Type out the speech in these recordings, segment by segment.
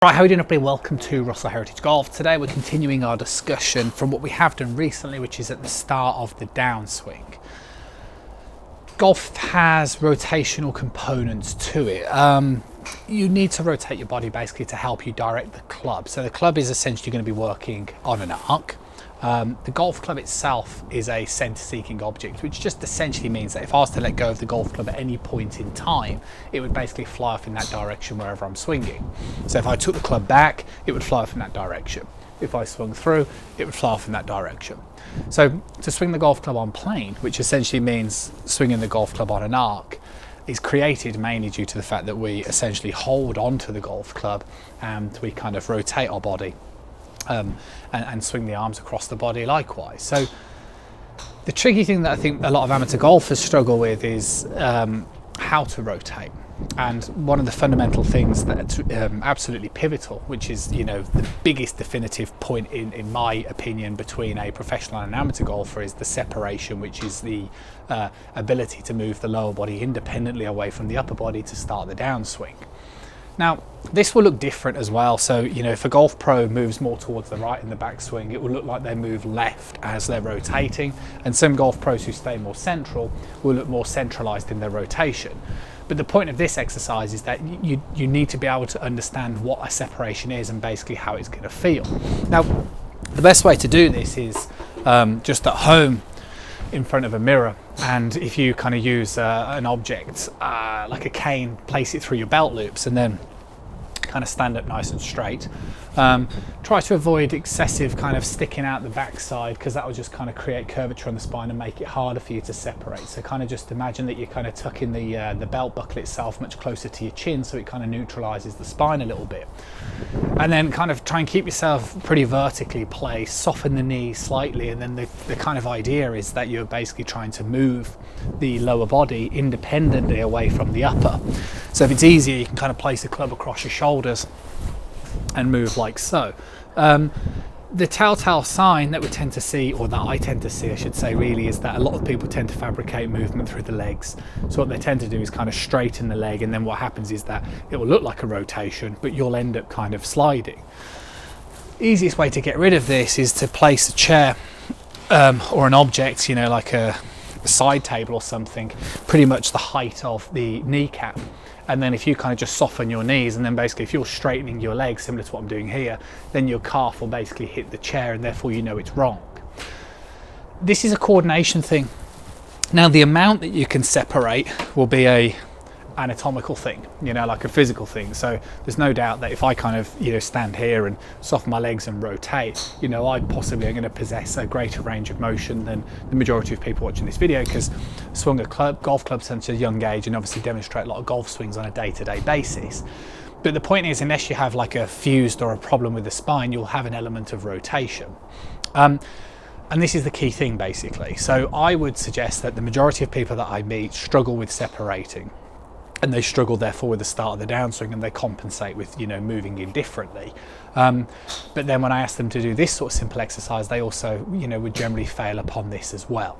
Right, how are we doing, everybody? Welcome to Russell Heritage Golf. Today we're continuing our discussion from what we have done recently, which is at the start of the downswing. Golf has rotational components to it. You need to rotate your body basically to help you direct the club. So the club is essentially going to be working on an arc. The golf club itself is a center-seeking object, which just essentially means that if I was to let go of the golf club at any point in time, it would basically fly off in that direction wherever I'm swinging. So if I took the club back, it would fly off in that direction. If I swung through, it would fly off in that direction. So to swing the golf club on plane, which essentially means swinging the golf club on an arc, is created mainly due to the fact that we essentially hold onto the golf club and we kind of rotate our body. And swing the arms across the body likewise. So the tricky thing that I think a lot of amateur golfers struggle with is how to rotate. And one of the fundamental things that's absolutely pivotal, which is, you know, the biggest definitive point in my opinion between a professional and an amateur golfer, is the separation, which is the ability to move the lower body independently away from the upper body to start the downswing. Now, this will look different as well. So, you know, if a golf pro moves more towards the right in the backswing, it will look like they move left as they're rotating. And some golf pros who stay more central will look more centralized in their rotation. But the point of this exercise is that you need to be able to understand what a separation is and basically how it's going to feel. Now, the best way to do this is just at home in front of a mirror, and if you kind of use an object like a cane, place it through your belt loops and then kind of stand up nice and straight. Try to avoid excessive kind of sticking out the backside, because that will just kind of create curvature on the spine and make it harder for you to separate. So kind of just imagine that you're kind of tucking the belt buckle itself much closer to your chin, so it kind of neutralizes the spine a little bit. And then kind of try and keep yourself pretty vertically placed, soften the knees slightly, and then the kind of idea is that you're basically trying to move the lower body independently away from the upper. So if it's easier, you can kind of place the club across your shoulders and move like so. The telltale sign that we tend to see, or that I tend to see I should say really, is that a lot of people tend to fabricate movement through the legs. So what they tend to do is kind of straighten the leg, and then what happens is that it will look like a rotation, but you'll end up kind of sliding. Easiest way to get rid of this is to place a chair or an object, you know, like a side table or something, pretty much the height of the kneecap. And then if you kind of just soften your knees, and then basically if you're straightening your legs similar to what I'm doing here, then your calf will basically hit the chair, and therefore you know it's wrong. This is a coordination thing. Now, the amount that you can separate will be a anatomical thing, you know, like a physical thing. So there's no doubt that if I kind of, you know, stand here and soften my legs and rotate, you know, I possibly am going to possess a greater range of motion than the majority of people watching this video, because I swung a golf club since a young age and obviously demonstrate a lot of golf swings on a day-to-day basis. But the point is, unless you have like a fused or a problem with the spine, you'll have an element of rotation. And this is the key thing basically. So I would suggest that the majority of people that I meet struggle with separating, and they struggle therefore with the start of the downswing, and they compensate with, you know, moving in differently. But then when I ask them to do this sort of simple exercise, they also, you know, would generally fail upon this as well.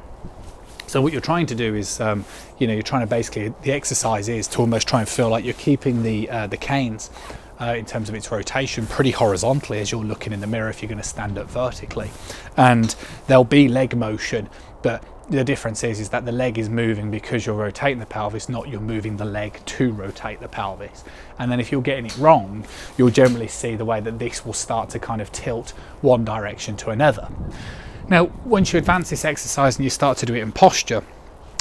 So what you're trying to do is, you know, you're trying to basically, the exercise is to almost try and feel like you're keeping the canes in terms of its rotation pretty horizontally as you're looking in the mirror if you're going to stand up vertically. And there'll be leg motion, but the difference is that the leg is moving because you're rotating the pelvis, not you're moving the leg to rotate the pelvis. And then if you're getting it wrong, you'll generally see the way that this will start to kind of tilt one direction to another. Now, once you advance this exercise and you start to do it in posture,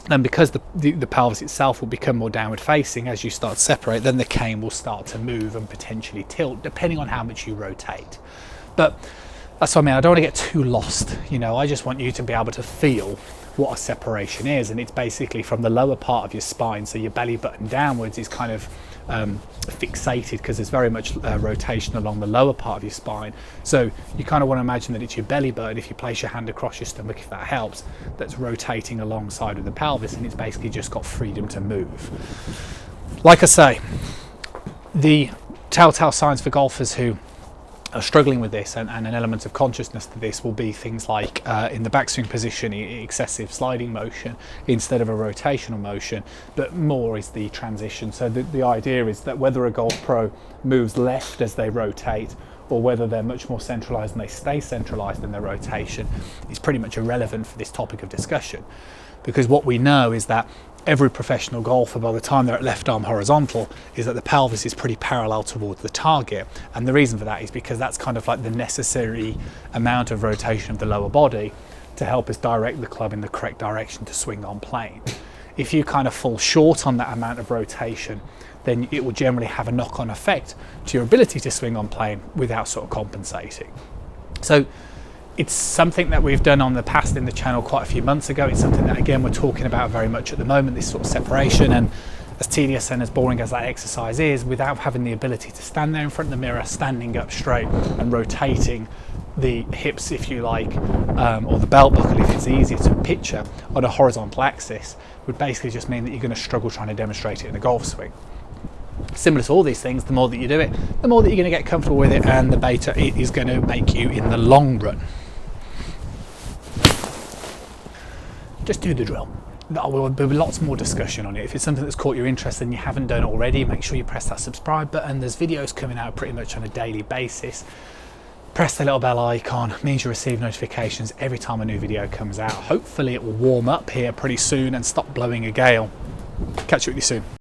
then because the pelvis itself will become more downward facing as you start to separate, then the cane will start to move and potentially tilt depending on how much you rotate. But that's what I mean, I don't want to get too lost, you know, I just want you to be able to feel what a separation is, and it's basically from the lower part of your spine, so your belly button downwards is kind of fixated, because there's very much rotation along the lower part of your spine. So you kind of want to imagine that it's your belly button, if you place your hand across your stomach, if that helps, that's rotating alongside of the pelvis, and it's basically just got freedom to move. Like I say, the telltale signs for golfers who are struggling with this, and an element of consciousness to this will be things like in the backswing position, excessive sliding motion instead of a rotational motion, but more is the transition. So the idea is that whether a golf pro moves left as they rotate, or whether they're much more centralised and they stay centralised in their rotation, is pretty much irrelevant for this topic of discussion. Because what we know is that every professional golfer, by the time they're at left arm horizontal, is that the pelvis is pretty parallel towards the target. And the reason for that is because that's kind of like the necessary amount of rotation of the lower body to help us direct the club in the correct direction to swing on plane. If you kind of fall short on that amount of rotation, then it will generally have a knock-on effect to your ability to swing on plane without sort of compensating. So it's something that we've done on the past in the channel quite a few months ago. It's something that, again, we're talking about very much at the moment, this sort of separation. And as tedious and as boring as that exercise is, without having the ability to stand there in front of the mirror, standing up straight and rotating the hips, if you like, or the belt buckle, if it's easier to picture, on a horizontal axis, would basically just mean that you're going to struggle trying to demonstrate it in a golf swing. Similar to all these things, the more that you do it, the more that you're going to get comfortable with it, and the better it is going to make you in the long run. Just do the drill. There will be lots more discussion on it. If it's something that's caught your interest and you haven't done it already, make sure you press that subscribe button. There's videos coming out pretty much on a daily basis. Press the little bell icon, means you receive notifications every time a new video comes out. Hopefully it will warm up here pretty soon and stop blowing a gale. Catch you with you soon.